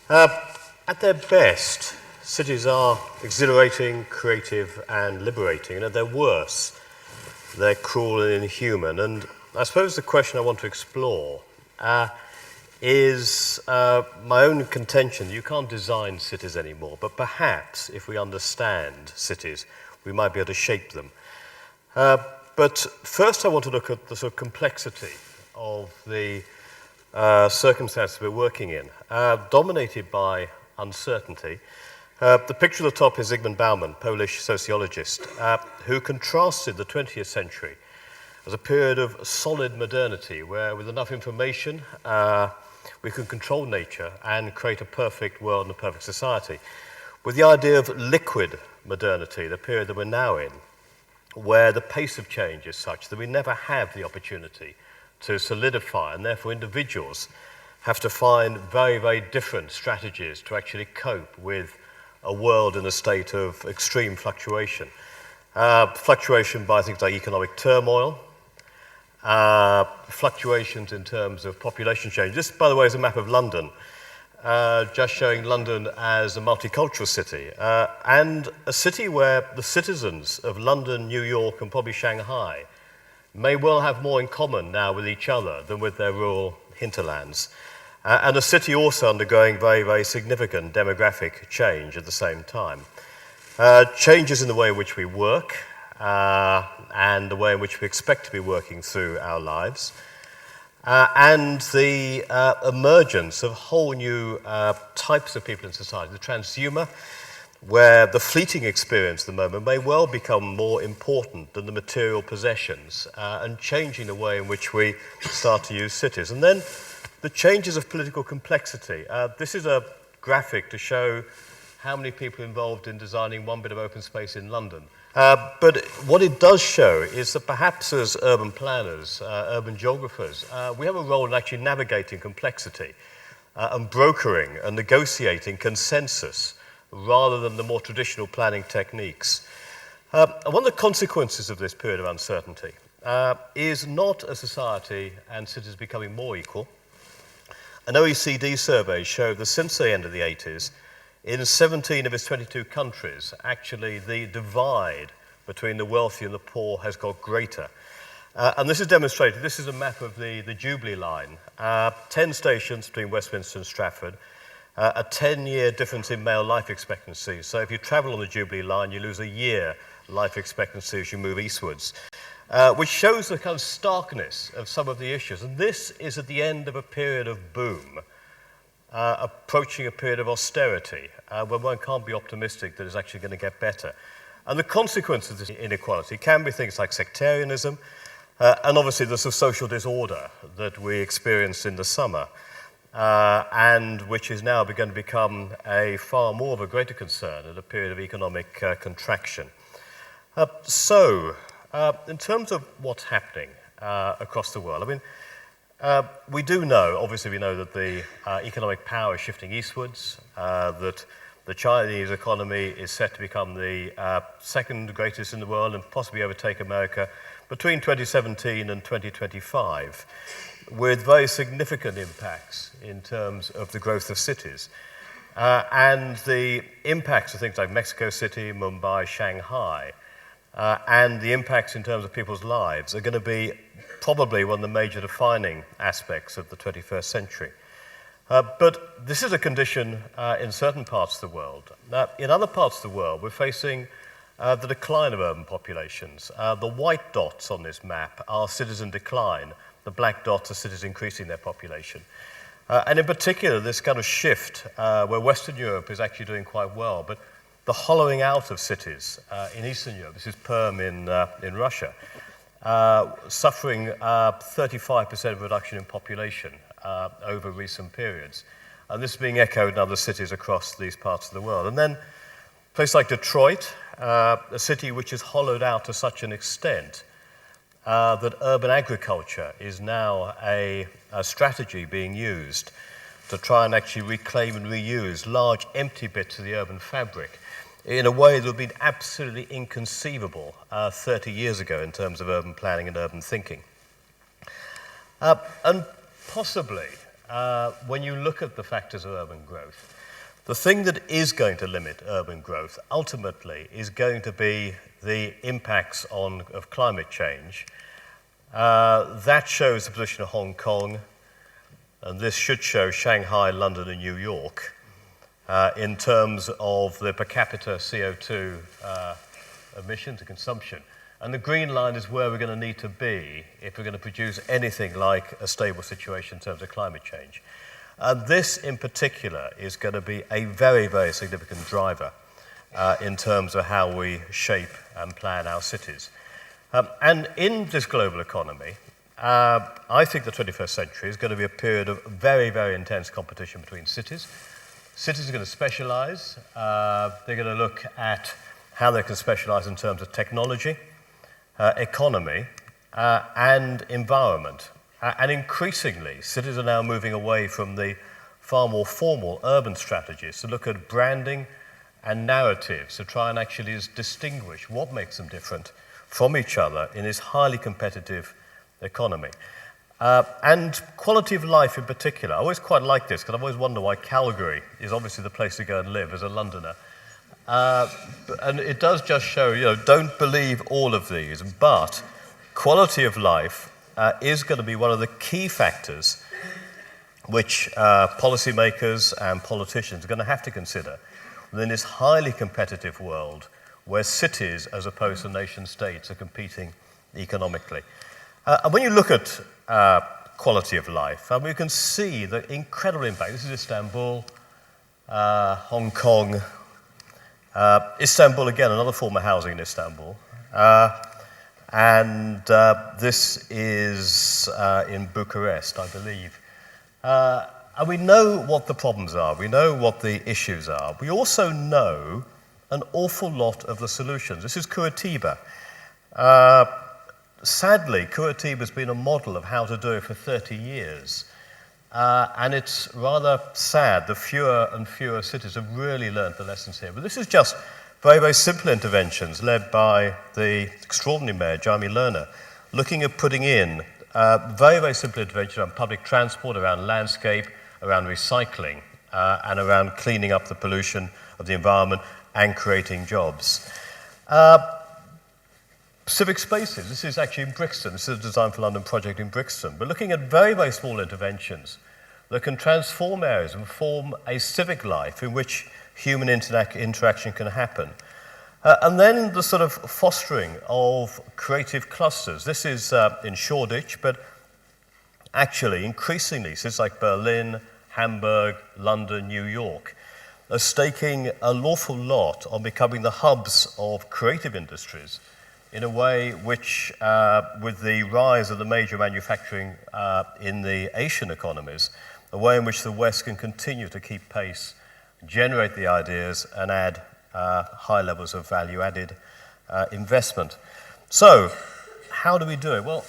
Uh, at their best, cities are exhilarating, creative, and liberating. And at their worst, they're cruel and inhuman. And I suppose the question I want to explore is my own contention that you can't design cities anymore, but perhaps if we understand cities, we might be able to shape them. But first I want to look at the sort of complexity of the circumstances we're working in, dominated by uncertainty. The picture at the top is Zygmunt Bauman, Polish sociologist, who contrasted the 20th century as a period of solid modernity, where with enough information, we can control nature and create a perfect world and a perfect society, with the idea of liquid modernity, the period that we're now in, where the pace of change is such that we never have the opportunity to solidify, and therefore individuals have to find very, very different strategies to actually cope with a world in a state of extreme fluctuation. Fluctuation by things like economic turmoil, fluctuations in terms of population change. This, by the way, is a map of London, just showing London as a multicultural city, and a city where the citizens of London, New York, and probably Shanghai may well have more in common now with each other than with their rural hinterlands. And a city also undergoing very, very significant demographic change at the same time. Changes in the way in which we work and the way in which we expect to be working through our lives. And the emergence of whole new types of people in society, the transhumer, where the fleeting experience at the moment may well become more important than the material possessions, and changing the way in which we start to use cities. And then the changes of political complexity. This is a graphic to show how many people involved in designing one bit of open space in London. But what it does show is that perhaps as urban planners, urban geographers, we have a role in actually navigating complexity and brokering and negotiating consensus rather than the more traditional planning techniques. And one of the consequences of this period of uncertainty is not a society and cities becoming more equal. An OECD survey showed that since the end of the 80s, in 17 of its 22 countries, actually the divide between the wealthy and the poor has got greater. And this is demonstrated. This is a map of the Jubilee line. 10 stations between Westminster and Stratford, a 10-year difference in male life expectancy. So if you travel on the Jubilee line, you lose a year life expectancy as you move eastwards, which shows the kind of starkness of some of the issues. And this is at the end of a period of boom, approaching a period of austerity, where one can't be optimistic that it's actually going to get better. And the consequences of this inequality can be things like sectarianism, and obviously the sort of social disorder that we experienced in the summer, and which is now begun to become a far more of a greater concern at a period of economic contraction. In terms of what's happening across the world, I mean, we do know, obviously we know that the economic power is shifting eastwards, that the Chinese economy is set to become the second greatest in the world and possibly overtake America between 2017 and 2025, with very significant impacts in terms of the growth of cities. And the impacts of things like Mexico City, Mumbai, Shanghai, and the impacts in terms of people's lives are going to be probably one of the major defining aspects of the 21st century. But this is a condition in certain parts of the world. In other parts of the world, we're facing the decline of urban populations. The white dots on this map are cities in decline. The black dots are cities increasing their population. And in particular, this kind of shift where Western Europe is actually doing quite well, but the hollowing out of cities in Eastern Europe, this is Perm in Russia, suffering 35% reduction in population over recent periods. And this is being echoed in other cities across these parts of the world. And then a place like Detroit, a city which is hollowed out to such an extent that urban agriculture is now a strategy being used to try and actually reclaim and reuse large empty bits of the urban fabric in a way that would have been absolutely inconceivable 30 years ago in terms of urban planning and urban thinking. And possibly when you look at the factors of urban growth, the thing that is going to limit urban growth ultimately is going to be the impacts of climate change. That shows the position of Hong Kong, and this should show Shanghai, London, and New York in terms of the per capita CO2 emissions and consumption. And the green line is where we're going to need to be if we're going to produce anything like a stable situation in terms of climate change. And this in particular is going to be a very, very significant driver in terms of how we shape and plan our cities. And in this global economy, I think the 21st century is going to be a period of very, very intense competition between cities. Cities are going to specialize. They're going to look at how they can specialize in terms of technology, economy, and environment. And increasingly, cities are now moving away from the far more formal urban strategies to look at branding and narratives to try and actually distinguish what makes them different from each other in this highly competitive economy. And quality of life in particular. I always quite like this because I've always wondered why Calgary is obviously the place to go and live as a Londoner. And it does just show, don't believe all of these, but quality of life is going to be one of the key factors which policymakers and politicians are going to have to consider within this highly competitive world where cities, as opposed to nation states, are competing economically. And when you look at quality of life, you can see the incredible impact. This is Istanbul, Hong Kong, Istanbul again, another form of housing in Istanbul. And this is in Bucharest, I believe. And we know what the problems are. We know what the issues are. We also know an awful lot of the solutions. This is Curitiba. Sadly, Curitiba has been a model of how to do it for 30 years. And it's rather sad. The fewer and fewer cities have really learned the lessons here. But this is just very, very simple interventions led by the extraordinary mayor, Jaime Lerner, looking at putting in very, very simple interventions around public transport, around landscape, around recycling, and around cleaning up the pollution of the environment and creating jobs. Civic spaces, this is actually in Brixton. This is a Design for London project in Brixton. We're looking at very, very small interventions that can transform areas and form a civic life in which human interaction can happen. And then the sort of fostering of creative clusters. This is in Shoreditch, but actually increasingly cities like Berlin, Hamburg, London, New York are staking an awful lot on becoming the hubs of creative industries in a way which, with the rise of the major manufacturing in the Asian economies, a way in which the West can continue to keep pace, generate the ideas, and add high levels of value-added investment. So, how do we do it? Well,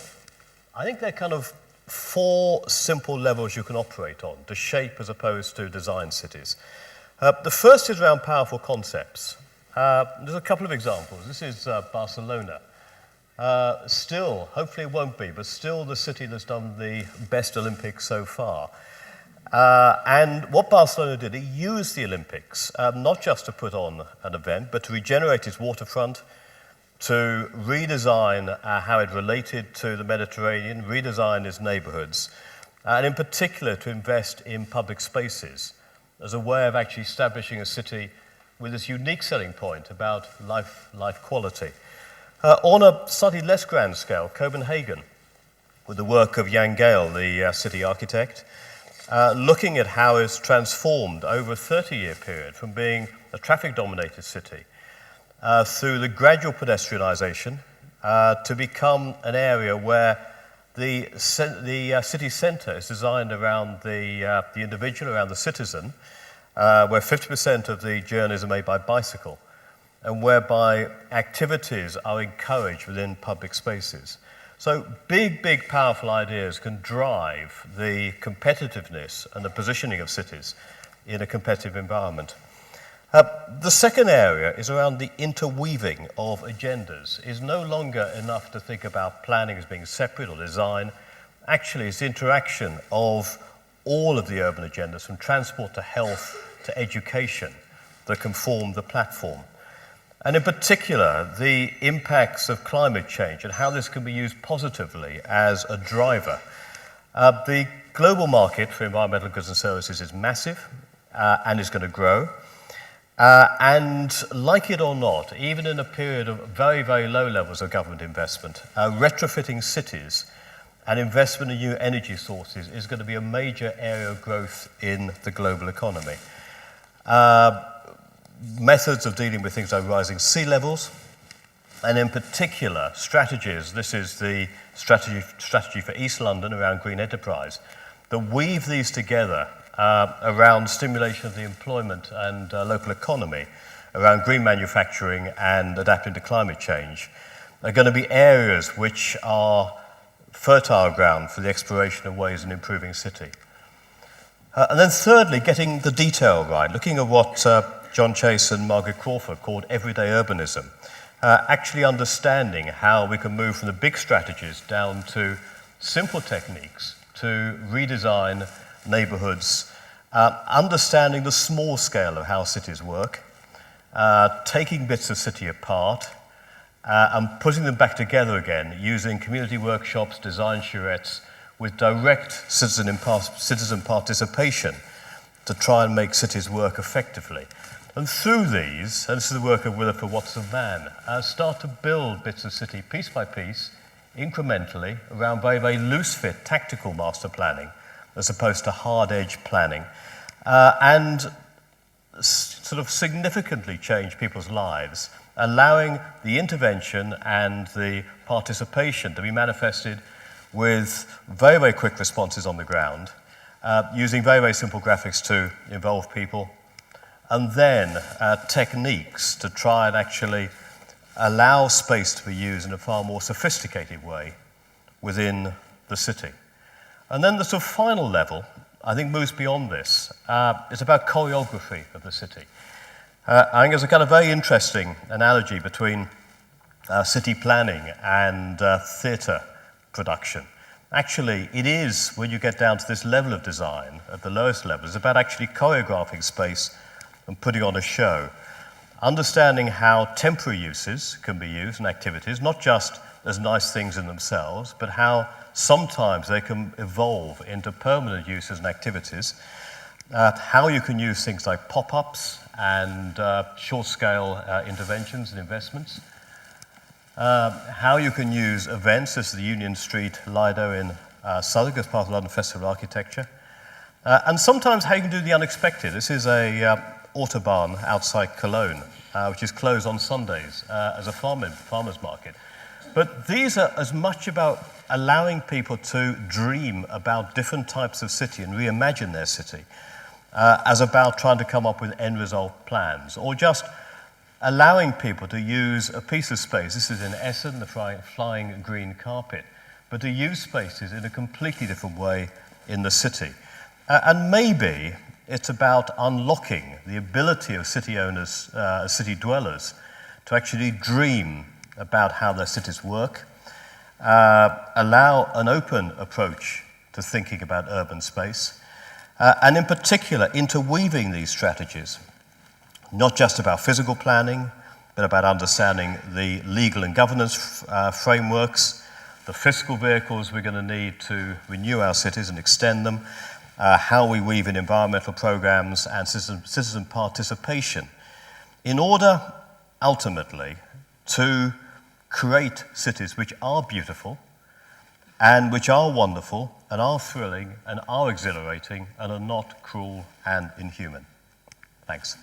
I think there are kind of 4 simple levels you can operate on to shape as opposed to design cities. The first is around powerful concepts. There's a couple of examples. This is Barcelona. Still, hopefully it won't be, but still the city that's done the best Olympics so far. And what Barcelona did, it used the Olympics, not just to put on an event, but to regenerate its waterfront, to redesign how it related to the Mediterranean, redesign its neighborhoods, and in particular to invest in public spaces as a way of actually establishing a city with this unique selling point about life quality. On a slightly less grand scale, Copenhagen, with the work of Jan Gehl, the city architect, looking at how it's transformed over a 30-year period from being a traffic-dominated city through the gradual pedestrianisation to become an area where the city centre is designed around the individual, around the citizen, where 50% of the journeys are made by bicycle, and whereby activities are encouraged within public spaces. So big, powerful ideas can drive the competitiveness and the positioning of cities in a competitive environment. The second area is around the interweaving of agendas. It's no longer enough to think about planning as being separate or design. Actually, it's the interaction of all of the urban agendas, from transport to health to education, that can form the platform. And in particular, the impacts of climate change and how this can be used positively as a driver. The global market for environmental goods and services is massive and is going to grow. And like it or not, even in a period of very, very low levels of government investment, retrofitting cities and investment in new energy sources is going to be a major area of growth in the global economy. Methods of dealing with things like rising sea levels, and in particular, strategies. This is the strategy for East London around green enterprise, that weave these together around stimulation of the employment and local economy, around green manufacturing and adapting to climate change, are going to be areas which are fertile ground for the exploration of ways in improving city. And then thirdly, getting the detail right, looking at what John Chase and Margaret Crawford called everyday urbanism, actually understanding how we can move from the big strategies down to simple techniques to redesign neighborhoods, understanding the small scale of how cities work, taking bits of city apart, and putting them back together again using community workshops, design charrettes, with direct citizen participation to try and make cities work effectively. And through these, and this is the work of Williford Watson Van, start to build bits of city piece by piece, incrementally, around very, very loose fit, tactical master planning, as opposed to hard edge planning, and sort of significantly change people's lives, allowing the intervention and the participation to be manifested with very, very quick responses on the ground, using very, very simple graphics to involve people, and then techniques to try and actually allow space to be used in a far more sophisticated way within the city. And then the sort of final level, I think, moves beyond this. It's about choreography of the city. I think there's a kind of very interesting analogy between city planning and theatre production. Actually, it is, when you get down to this level of design, at the lowest level, it's about actually choreographing space and putting on a show. Understanding how temporary uses can be used and activities, not just as nice things in themselves, but how sometimes they can evolve into permanent uses and activities. How you can use things like pop-ups and short-scale interventions and investments. How you can use events, this is the Union Street Lido in Southwark as part of London Festival of Architecture. And sometimes how you can do the unexpected. This is a Autobahn outside Cologne, which is closed on Sundays as a farmer's market. But these are as much about allowing people to dream about different types of city and reimagine their city, as about trying to come up with end result plans, or just allowing people to use a piece of space. This is in Essen, the flying green carpet, but to use spaces in a completely different way in the city. And maybe it's about unlocking the ability of city owners, city dwellers, to actually dream about how their cities work, allow an open approach to thinking about urban space, and in particular, interweaving these strategies, not just about physical planning, but about understanding the legal and governance frameworks, the fiscal vehicles we're going to need to renew our cities and extend them, how we weave in environmental programs and citizen participation, in order, ultimately, to create cities which are beautiful and which are wonderful and are thrilling and are exhilarating and are not cruel and inhuman. Thanks.